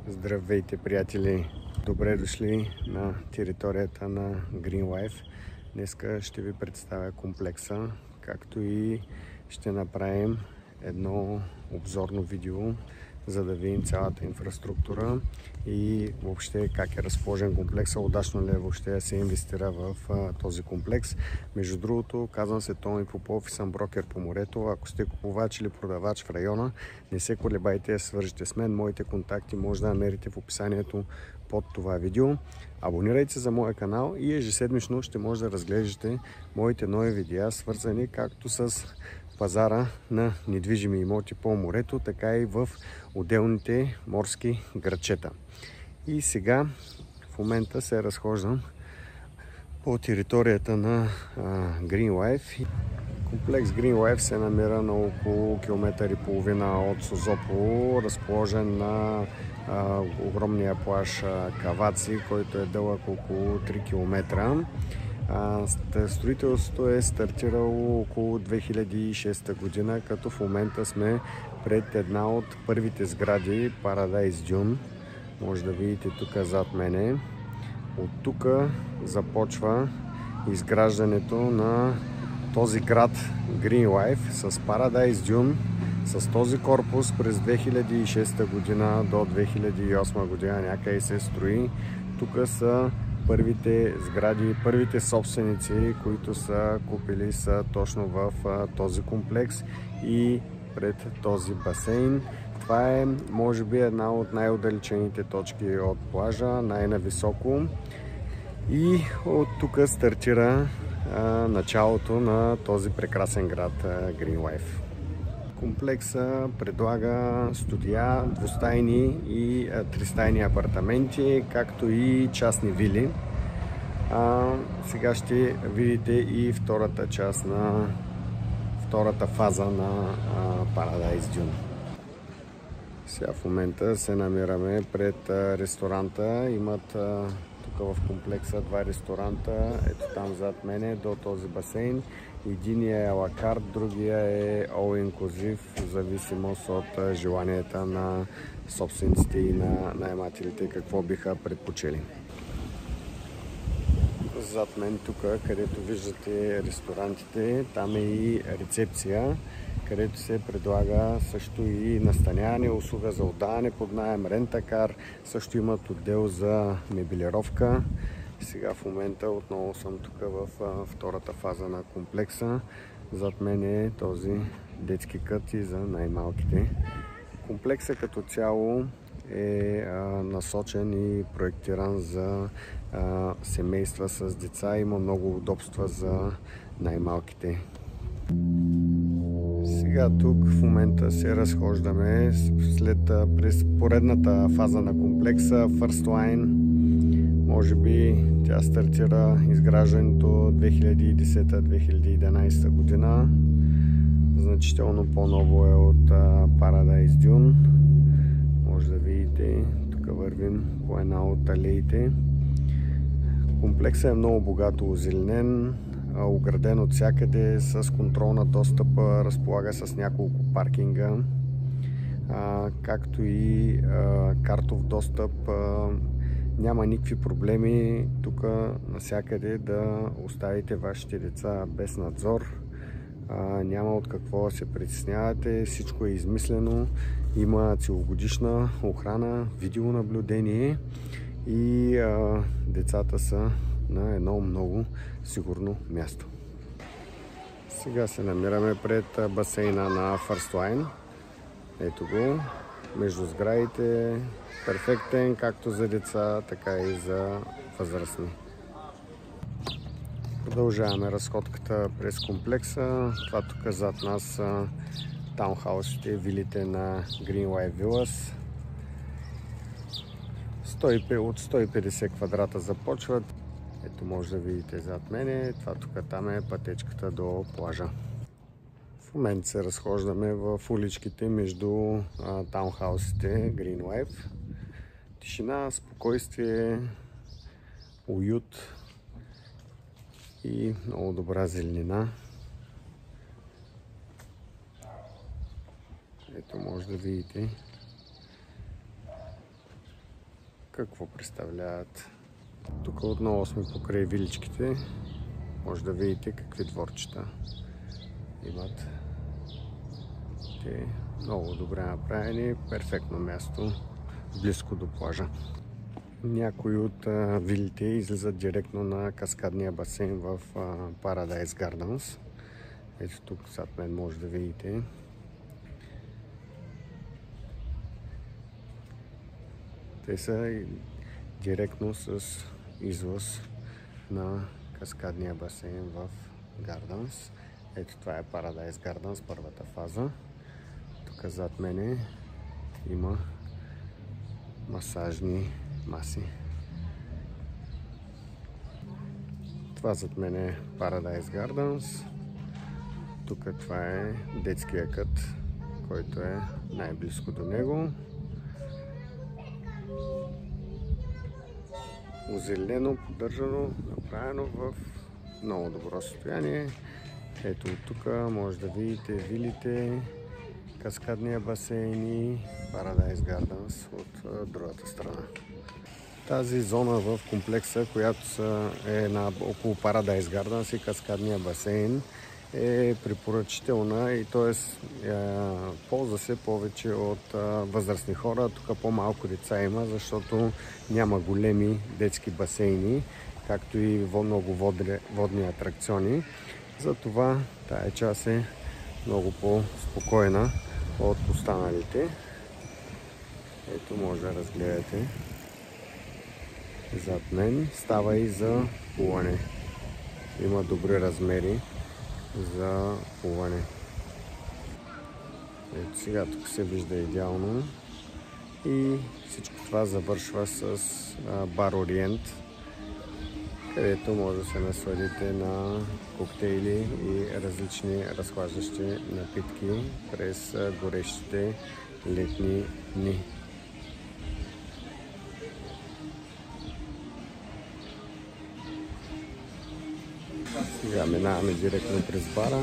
Здравейте, приятели! Добре дошли на територията на Green Life. Днеска ще ви представя комплекса, както и ще направим едно обзорно видео, за да видим цялата инфраструктура и въобще как е разположен комплекса, удачно ли е въобще да се инвестира в този комплекс. Между другото, казвам се Тони Попов и съм брокер по морето. Ако сте купувач или продавач в района, не се колебайте да свържете с мен. Моите контакти може да намерите в описанието под това видео. Абонирайте се за моя канал и ежеседмично ще може да разглеждате моите нови видеа, свързани както с пазара на недвижими имоти по морето, така и в отделните морски градчета. И сега в момента се разхождам по територията на Green Life. Комплекс Green Life се намира на около километър и половина от Созопол, разположен на огромния плаж Каваци, който е дълъг около 3 км. Строителството е стартирало около 2006 година, като в момента сме пред една от първите сгради, Paradise Dune. Може да видите тук зад мене. От тук започва изграждането на този град Green Life с Paradise Dune. С този корпус през 2006 година до 2008 година някъде се строи. Тук са първите сгради, първите собственици, които са купили, са точно в този комплекс и пред този басейн. Това е, може би, една от най-отдалечените точки от плажа, най-нависоко. И от тук стартира началото на този прекрасен град Green Life. Комплекса предлага студия, двустайни и тристайни апартаменти, както и частни вили. Сега ще видите и втората част на втората фаза на Paradise Dune. Сега в момента се намираме пред ресторанта. Имат тук в комплекса два ресторанта. Ето там зад мене до този басейн. Единия е алакарт, другия е all inclusive, в зависимост от желанията на собствениците и на наемателите, какво биха предпочели. Зад мен тук, където виждате ресторантите, там е и рецепция, където се предлага също и настаняване, услуга за отдаване под наем, рентакар, също имат отдел за мебелировка. Сега в момента отново съм тук в втората фаза на комплекса. Зад мен е този детски кът и за най-малките. Комплексът като цяло е насочен и проектиран за семейства с деца. Има много удобства за най-малките. Сега тук в момента се разхождаме през поредната фаза на комплекса First Line. Може би тя стартира изграждането 2010-2011 година. Значително по-ново е от Paradise Dune. Може да видите, тук вървим по една от алеите. Комплексът е много богато озеленен, ограден от всякъде, с контрол на достъпа, разполага с няколко паркинга, както и картов достъп. Няма никакви проблеми тук навсякъде да оставите вашите деца без надзор. Няма от какво се притеснявате, всичко е измислено. Има целогодишна охрана, видеонаблюдение и децата са на едно много сигурно място. Сега се намираме пред басейна на First Line. Ето го, между сградите. Перфектен както за деца, така и за възрастни. Продължаваме разходката през комплекса. Това тук зад нас са таунхаусите, вилите на Green Life Villas. От 150 квадрата започват. Ето може да видите зад мене. Това тук там е пътечката до плажа. В момента се разхождаме в уличките между таунхаусите Green Life. Тишина, спокойствие, уют и много добра зеленина. Ето може да видите какво представляват. Тук отново сме покрай виличките. Може да видите какви дворчета имат. Те много добре направени, перфектно място, близко до плажа. Някои от вилите излизат директно на каскадния басейн в Paradise Gardens. Ето тук зад мен може да видите. Те са директно с излъз на каскадния басейн в Gardens. Ето това е Paradise Gardens, първата фаза. Тук зад мене има масажни маси. Това зад мен е Paradise Gardens. Тук това е детския кът, който е най-близко до него. Озелено, поддържано, направено в много добро състояние. Ето от тук може да видите вилите, каскадния басейн и Paradise Gardens от другата страна. Тази зона в комплекса, която е около Paradise Gardens и каскадния басейн, е препоръчителна и т.е. ползва се повече от възрастни хора. Тук по-малко деца има, защото няма големи детски басейни, както и много водни атракциони. Затова тая част е много по-спокойна от останалите. Ето може да разгледате. Зад мен става и за плуване. Има добри размери за плуване. Ето сега тук се вижда идеално. И всичко това завършва с бар Ориент, където може да се насладите на коктейли и различни разхлаждащи напитки през горещите летни дни. Сега минаваме директно през бара.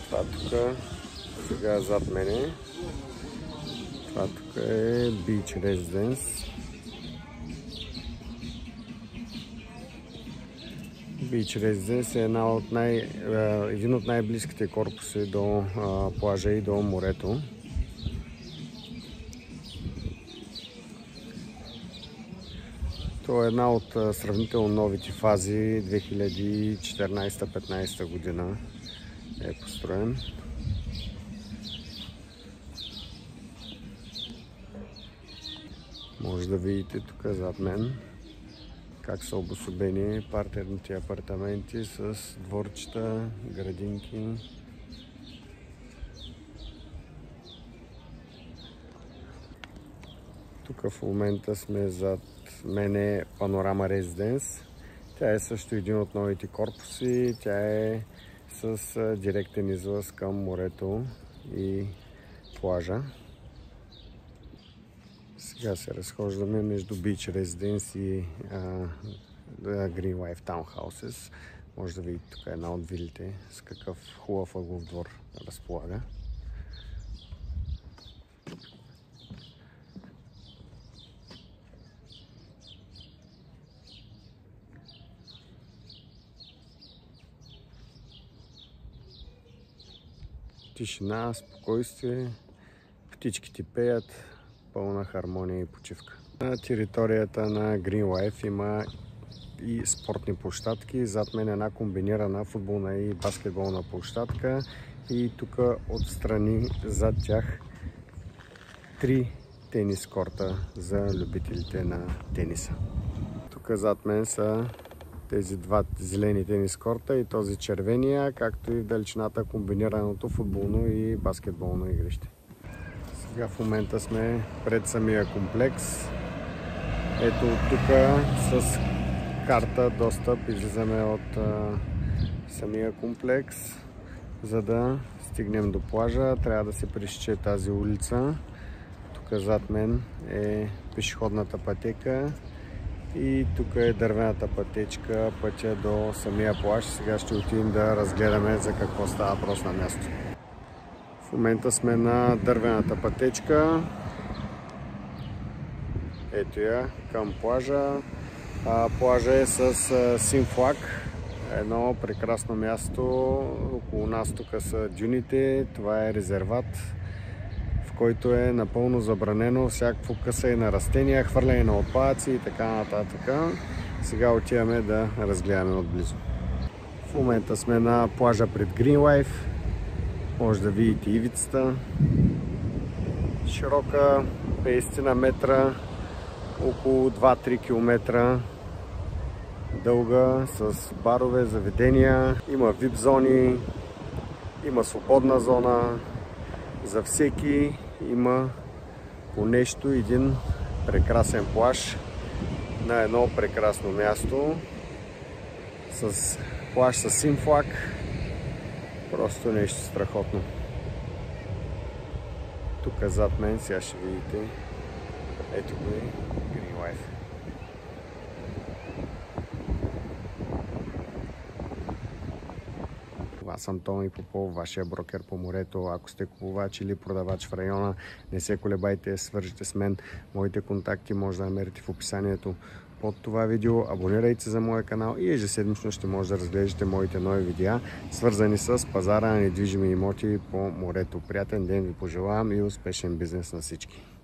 Това тук сега зад мене. Това тук е Beach Residence. Beach Residence е един от най-близките корпуси до плажа и до морето. То е една от сравнително новите фази. 2014-15 година е построен. Може да видите тук зад мен как са обособени партерните апартаменти с дворчета, градинки. Тук в момента сме зад мене Панорама Резиденс. Тя е също един от новите корпуси. Тя е с директен излъз към морето и плажа. Сега се разхождаме между Beach Residence и Green Life Townhouses. Може да видите тук една от вилите с какъв хубав ъглов двор разполага. Тишина, спокойствие, птичките пеят, пълна хармония и почивка. На територията на Green Life има и спортни площадки. Зад мен е една комбинирана футболна и баскетболна площадка и тук отстрани зад тях 3 тенис корта за любителите на тениса. Тук зад мен са тези два зелени тенис корта и този червения, както и в далечината комбинираното футболно и баскетболно игрище. Сега в момента сме пред самия комплекс. Ето от тук с карта достъп излизаме от самия комплекс. За да стигнем до плажа, трябва да се пресече тази улица. Тук зад мен е пешеходната пътека и тук е дървената пътечка, пътя до самия плаж. Сега ще отидем да разгледаме за какво става въпрос на място. В момента сме на дървената пътечка. Ето я, към плажа. Плажа е с син флаг. Едно прекрасно място. Около нас тук са дюните. Това е резерват, в който е напълно забранено всякакво късане на растения, хвърляне на отпадъци и така нататък. Сега отиваме да разгледаме отблизо. В момента сме на плажа пред Green Life. Може да видите ивицата. Широка 50 метра, около 2-3 км дълга, с барове, заведения. Има VIP зони, има свободна зона. За всеки има по нещо, един прекрасен плаж на едно прекрасно място. С плаж с син флаг. Просто нещо страхотно. Тук зад мен сега ще видите. Ето го е Green Life. Аз съм Томи Попов, вашия брокер по морето. Ако сте купувач или продавач в района, не се колебайте, свържете с мен. Моите контакти може да намерите в описанието под това видео. Абонирайте се за моя канал и ежеседмично ще може да разглеждате моите нови видеа, свързани с пазара на недвижими имоти по морето. Приятен ден ви пожелавам и успешен бизнес на всички!